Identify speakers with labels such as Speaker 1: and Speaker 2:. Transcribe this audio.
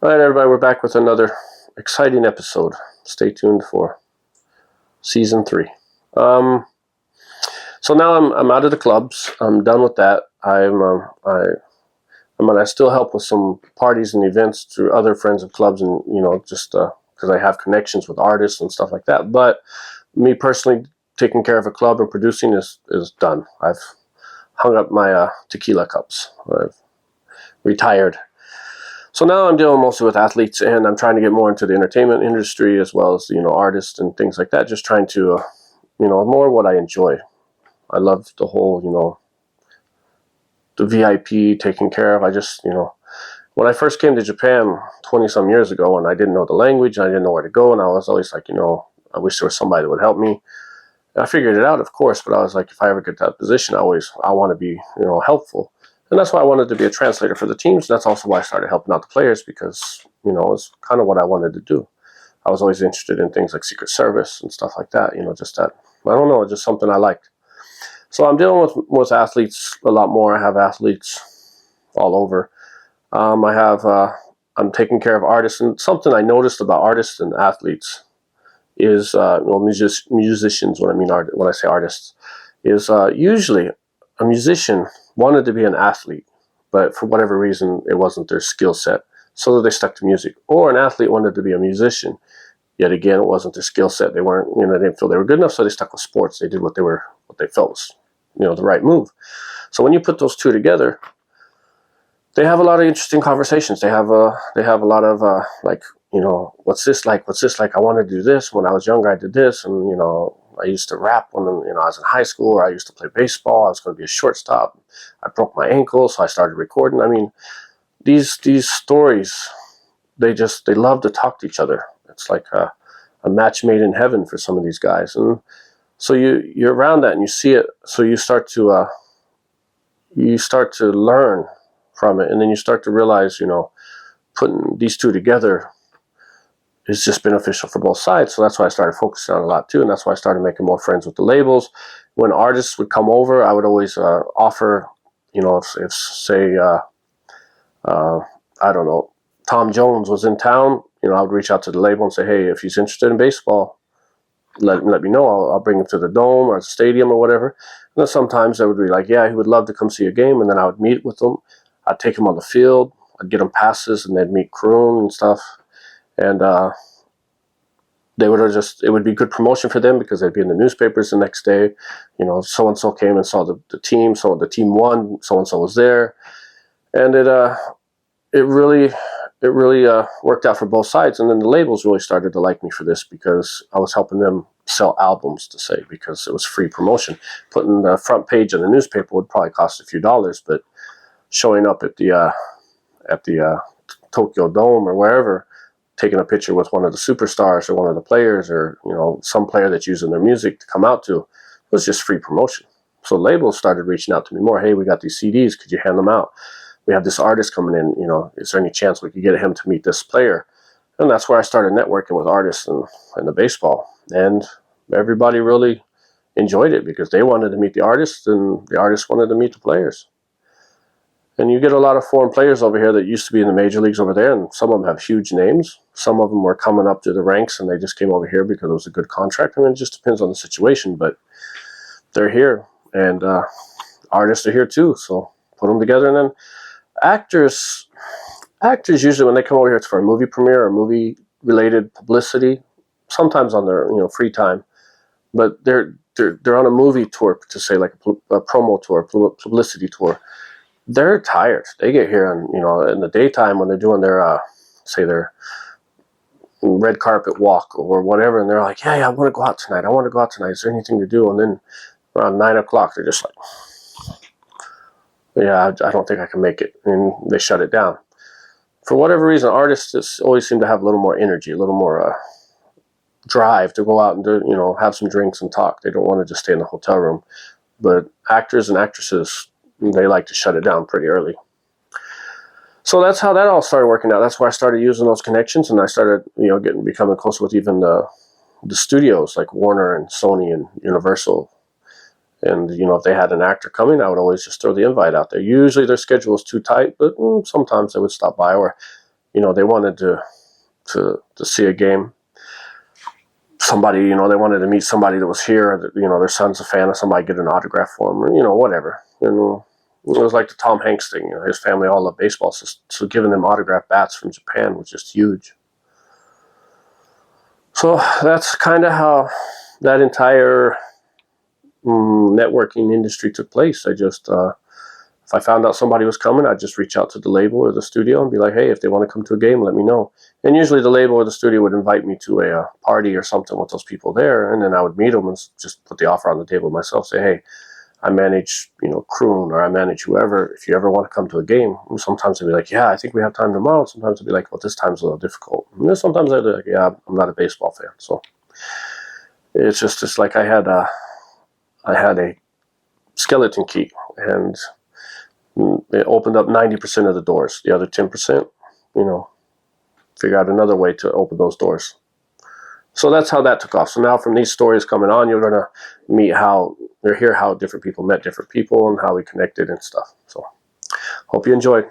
Speaker 1: All right, everybody, we're back with another exciting episode. Stay tuned for season 3. So now I'm out of the clubs. I'm done with that. I still help with some parties and events through other friends of clubs, and just because I have connections with artists and stuff like that. But me personally, taking care of a club and producing is done. I've hung up my tequila cups. I've retired. So now I'm dealing mostly with athletes, and I'm trying to get more into the entertainment industry as well as artists and things like that. Just trying to, more what I enjoy. I love the whole, the VIP taken care of. I just, when I first came to Japan 20 some years ago, and I didn't know the language, and I didn't know where to go, and I was always like, I wish there was somebody that would help me. And I figured it out, of course, but I was like, if I ever get that position, I want to be, helpful. And that's why I wanted to be a translator for the teams. That's also why I started helping out the players, because, it's kind of what I wanted to do. I was always interested in things like Secret Service and stuff like that, just that, I don't know, just something I liked. So I'm dealing with athletes a lot more. I have athletes all over. I'm taking care of artists, and something I noticed about artists and athletes is, musicians, when I say artists, is usually a musician wanted to be an athlete, but for whatever reason, it wasn't their skill set, so they stuck to music. Or an athlete wanted to be a musician, yet again, it wasn't their skill set. They weren't, they didn't feel they were good enough, so they stuck with sports. They did what they felt was, the right move. So when you put those two together, they have a lot of interesting conversations. They have a lot of what's this like? What's this like? I want to do this. When I was younger, I did this, and I used to rap when I was in high school, or I used to play baseball. I was going to be a shortstop. I broke my ankle, so I started recording. I mean, these stories, they love to talk to each other. It's like a match made in heaven for some of these guys, and so you're around that and you see it. So you start to learn from it, and then you start to realize, putting these two together is just beneficial for both sides. So that's why I started focusing on it a lot too, and that's why I started making more friends with the labels. When artists would come over, I would always offer, if say, I don't know, Tom Jones was in town, I would reach out to the label and say, hey, if he's interested in baseball, let me know. I'll bring him to the Dome or the stadium or whatever. And then sometimes they would be like, yeah, he would love to come see a game, and then I would meet with them. I'd take him on the field. I'd get him passes, and they'd meet Kroon and stuff. And it would be good promotion for them because they'd be in the newspapers the next day. So-and-so came and saw the team, so the team won, so-and-so was there. And it really worked out for both sides. And then the labels really started to like me for this because I was helping them sell albums, to say, because it was free promotion. Putting the front page in the newspaper would probably cost a few dollars, but showing up at the Tokyo Dome or wherever, taking a picture with one of the superstars or one of the players, or some player that's using their music to come out to, was just free promotion. So labels started reaching out to me more. Hey, we got these CDs. Could you hand them out? We have this artist coming in. Is there any chance we could get him to meet this player? And that's where I started networking with artists and the baseball. And everybody really enjoyed it because they wanted to meet the artists, and the artists wanted to meet the players. And you get a lot of foreign players over here that used to be in the major leagues over there, and some of them have huge names. Some of them were coming up to the ranks, and they just came over here because it was a good contract. I mean, it just depends on the situation, but they're here, and artists are here too. So put them together, and then actors usually, when they come over here, it's for a movie premiere or movie-related publicity. Sometimes on their free time, but they're on a movie tour, to say, like a promo tour, publicity tour. They're tired. They get here, and in the daytime when they're doing their their red carpet walk or whatever, and they're like, yeah, I want to go out tonight. Is there anything to do? And then around 9 o'clock, they're just like, yeah, I don't think I can make it, and they shut it down. For whatever reason, artists just always seem to have a little more energy, a little more drive to go out and do, have some drinks and talk. They don't want to just stay in the hotel room. But actors and actresses, they like to shut it down pretty early. So that's how that all started working out. That's why I started using those connections, and I started, becoming close with even the studios like Warner and Sony and Universal. And, if they had an actor coming, I would always just throw the invite out there. Usually their schedule was too tight, but sometimes they would stop by, or you know, they wanted to see a game. Somebody, you know, they wanted to meet somebody that was here, that, you know, their son's a fan of somebody, get an autograph for him, or, you know, whatever. And it was like the Tom Hanks thing, you know, his family all loved baseball, so giving them autograph bats from Japan was just huge. So that's kind of how that entire networking industry took place. I just, if I found out somebody was coming, I'd just reach out to the label or the studio and be like, hey, if they want to come to a game, let me know. And usually the label or the studio would invite me to a party or something with those people there, and then I would meet them and just put the offer on the table myself, say, hey, I manage, you know, Kroon, or I manage whoever. If you ever want to come to a game, sometimes they'd be like, yeah, I think we have time tomorrow. Sometimes they'd be like, well, this time's a little difficult. And then sometimes they'd be like, yeah, I'm not a baseball fan. So it's like I had a skeleton key, and it opened up 90% of the doors. The other 10%, you know, figure out another way to open those doors. So that's how that took off. So now from these stories coming on, you're going to hear how different people met different people and how we connected and stuff. So hope you enjoyed.